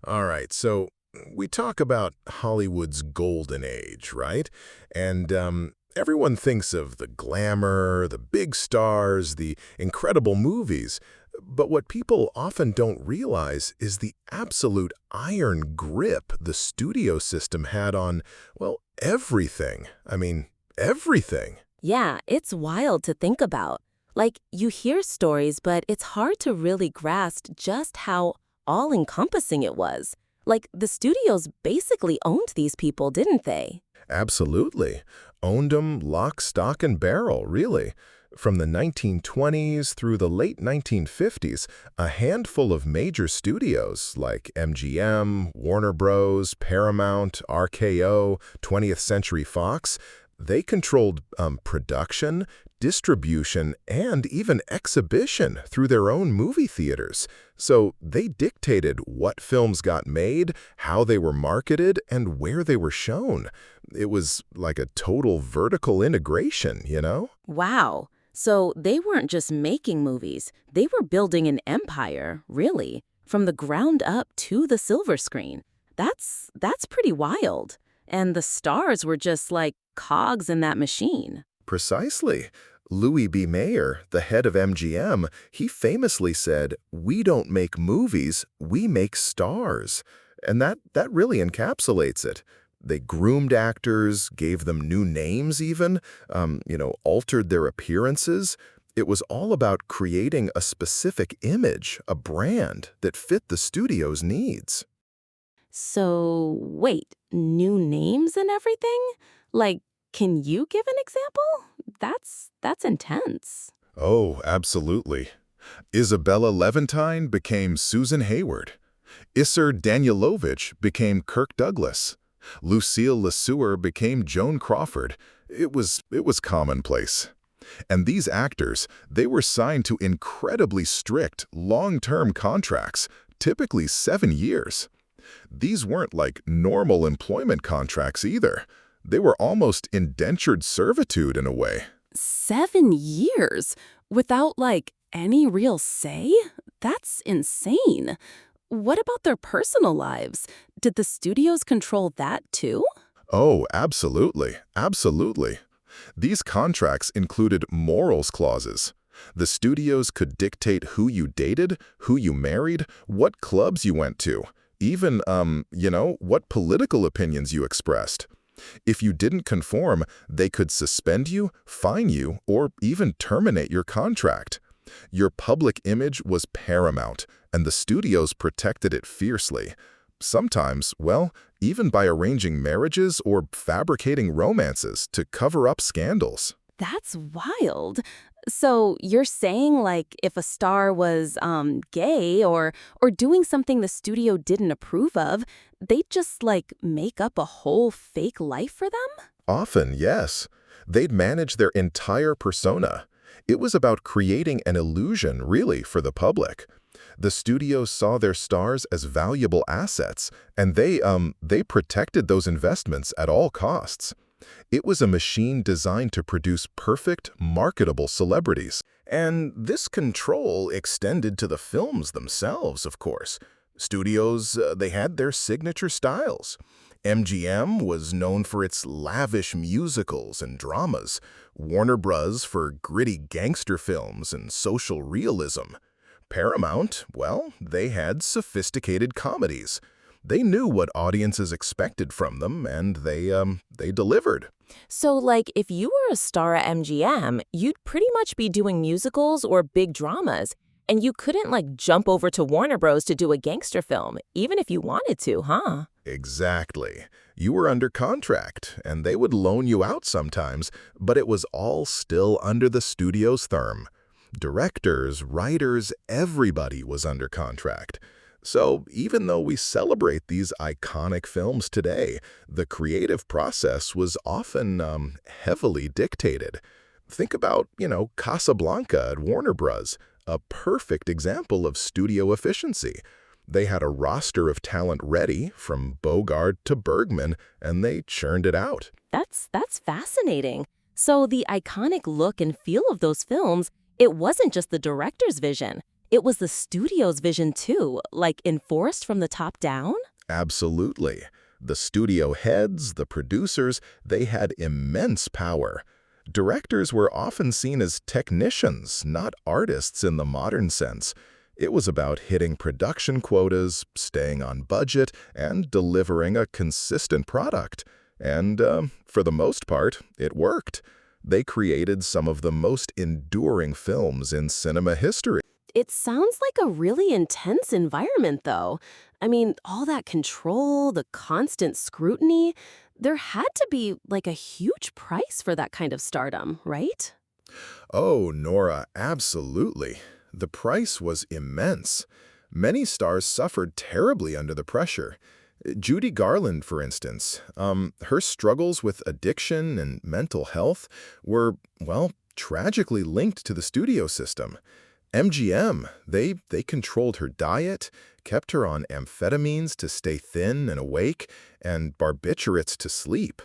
All right, so we talk about Hollywood's golden age, right? And everyone thinks of the glamour, the big stars, the incredible movies. But what people often don't realize is the absolute iron grip the studio system had on, well, everything. I mean, everything. Yeah, it's wild to think about. Like, you hear stories, but it's hard to really grasp just how all-encompassing it was. Like, the studios basically owned these people, didn't they? Absolutely. Owned 'em lock, stock, and barrel, really. From the 1920s through the late 1950s, a handful of major studios like MGM, Warner Bros., Paramount, RKO, 20th Century Fox, they controlled production, distribution, and even exhibition through their own movie theaters. So they dictated what films got made, how they were marketed, and where they were shown. It was like a total vertical integration, you know? Wow. So they weren't just making movies, they were building an empire, really, from the ground up to the silver screen. That's pretty wild. And the stars were just like cogs in that machine. Precisely. Louis B. Mayer, the head of MGM, he famously said, "We don't make movies, we make stars." And that really encapsulates it. They groomed actors, gave them new names even, altered their appearances. It was all about creating a specific image, a brand that fit the studio's needs. So, wait, new names and everything? Like, can you give an example? That's intense. Oh, absolutely. Isabella Levantine became Susan Hayward. Isser Danielovich became Kirk Douglas. Lucille LeSueur became Joan Crawford. It was commonplace. And these actors, they were signed to incredibly strict, long-term contracts, typically 7 years. These weren't like normal employment contracts either. They were almost indentured servitude in a way. 7 years? Without, like, any real say? That's insane. What about their personal lives? Did the studios control that too? Oh, absolutely, absolutely. These contracts included morals clauses. The studios could dictate who you dated, who you married, what clubs you went to, even, what political opinions you expressed. If you didn't conform, they could suspend you, fine you, or even terminate your contract. Your public image was paramount, and the studios protected it fiercely. Sometimes, well, even by arranging marriages or fabricating romances to cover up scandals. That's wild. So you're saying, like, if a star was gay or doing something the studio didn't approve of, they'd just like make up a whole fake life for them? Often, yes. They'd manage their entire persona. It was about creating an illusion, really, for the public. The studios saw their stars as valuable assets, and they protected those investments at all costs. It was a machine designed to produce perfect, marketable celebrities. And this control extended to the films themselves, of course. Studios, they had their signature styles. MGM was known for its lavish musicals and dramas, Warner Bros. For gritty gangster films and social realism. Paramount, well, they had sophisticated comedies. They knew what audiences expected from them, and they delivered. So, like, if you were a star at MGM, you'd pretty much be doing musicals or big dramas, and you couldn't, like, jump over to Warner Bros. To do a gangster film, even if you wanted to, huh? Exactly. You were under contract, and they would loan you out sometimes, but it was all still under the studio's thumb. Directors, writers, everybody was under contract. So even though we celebrate these iconic films today, the creative process was often heavily dictated. Think about, Casablanca at Warner Bros., a perfect example of studio efficiency. They had a roster of talent ready, from Bogart to Bergman, and they churned it out. That's fascinating. So the iconic look and feel of those films, it wasn't just the director's vision. it was the studio's vision too, like enforced from the top down? Absolutely. The studio heads, the producers, they had immense power. Directors were often seen as technicians, not artists in the modern sense. It was about hitting production quotas, staying on budget, and delivering a consistent product. And for the most part, it worked. They created some of the most enduring films in cinema history. It sounds like a really intense environment, though. I mean, all that control, the constant scrutiny, there had to be like a huge price for that kind of stardom, right? Oh, Nora, absolutely. The price was immense. Many stars suffered terribly under the pressure. Judy Garland, for instance, her struggles with addiction and mental health were, well, tragically linked to the studio system. MGM, they controlled her diet, kept her on amphetamines to stay thin and awake, and barbiturates to sleep.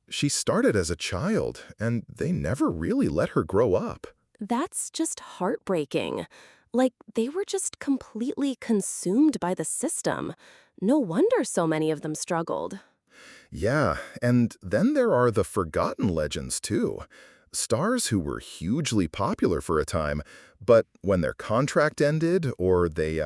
She started as a child, and they never really let her grow up. That's just heartbreaking. Like, they were just completely consumed by the system. No wonder so many of them struggled. Yeah, and then there are the forgotten legends, too. Stars who were hugely popular for a time, but when their contract ended or they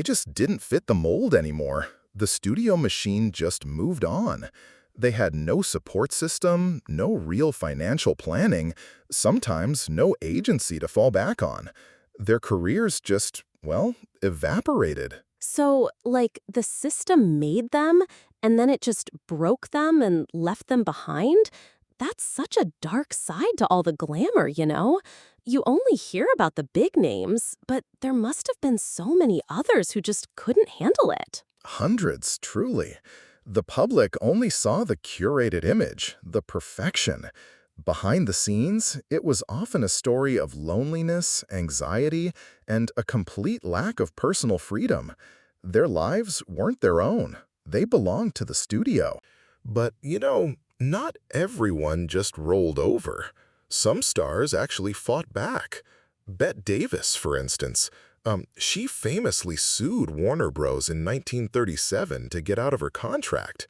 just didn't fit the mold anymore, the studio machine just moved on. They had no support system, no real financial planning, sometimes no agency to fall back on. Their careers just, well, evaporated. So, like, the system made them, and then it just broke them and left them behind? That's such a dark side to all the glamour, you know? You only hear about the big names, but there must have been so many others who just couldn't handle it. Hundreds, truly. The public only saw the curated image, the perfection. Behind the scenes, it was often a story of loneliness, anxiety, and a complete lack of personal freedom. Their lives weren't their own. They belonged to the studio. But, not everyone just rolled over. Some stars actually fought back. Bette Davis, for instance. She famously sued Warner Bros. In 1937 to get out of her contract.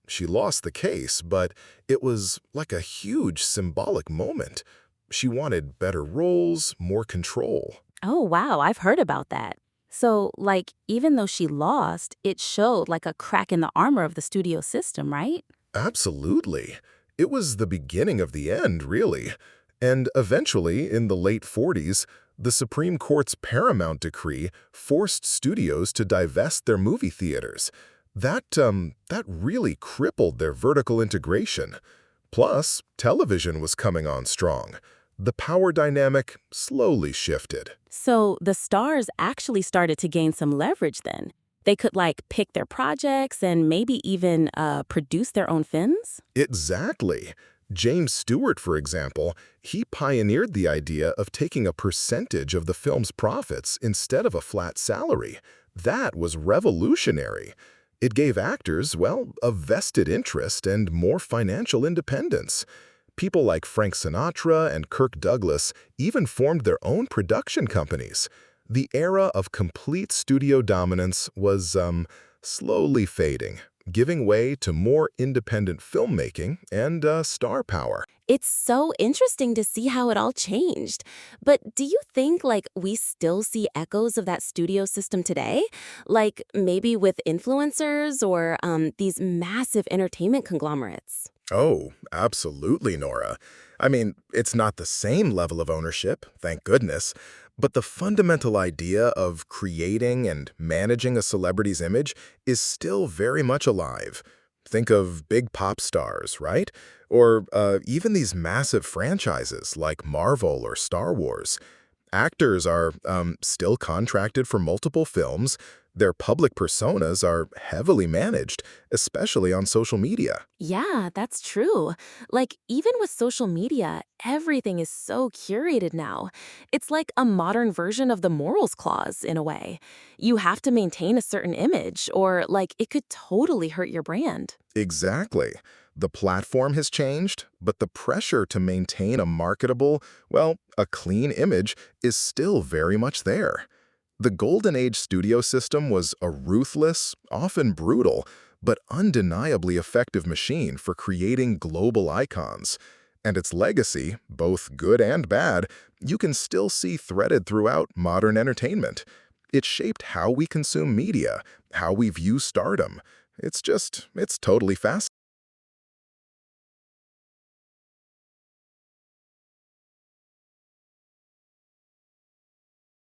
She lost the case, but it was like a huge symbolic moment. She wanted better roles, more control. Oh, wow, I've heard about that. So, like, even though she lost, it showed like a crack in the armor of the studio system, right? Absolutely. It was the beginning of the end, really. And eventually, in the late 40s, the Supreme Court's Paramount decree forced studios to divest their movie theaters. That really crippled their vertical integration. Plus, television was coming on strong. The power dynamic slowly shifted. So the stars actually started to gain some leverage then. They could like pick their projects and maybe even produce their own films? Exactly. James Stewart, for example, he pioneered the idea of taking a percentage of the film's profits instead of a flat salary. That was revolutionary. It gave actors, well, a vested interest and more financial independence. People like Frank Sinatra and Kirk Douglas even formed their own production companies. The era of complete studio dominance was, slowly fading, giving way to more independent filmmaking and star power. It's so interesting to see how it all changed. But do you think like we still see echoes of that studio system today? Like maybe with influencers or these massive entertainment conglomerates? Oh, absolutely, Nora. I mean, it's not the same level of ownership, thank goodness, but the fundamental idea of creating and managing a celebrity's image is still very much alive. Think of big pop stars, right? Or even these massive franchises like Marvel or Star Wars. Actors are still contracted for multiple films. Their public personas are heavily managed, especially on social media. Yeah, that's true. Like, even with social media, everything is so curated now. It's like a modern version of the morals clause, in a way. You have to maintain a certain image, or, like, it could totally hurt your brand. Exactly. The platform has changed, but the pressure to maintain a marketable, well, a clean image is still very much there. The Golden Age studio system was a ruthless, often brutal, but undeniably effective machine for creating global icons. And its legacy, both good and bad, you can still see threaded throughout modern entertainment. It shaped how we consume media, how we view stardom. It's totally fascinating.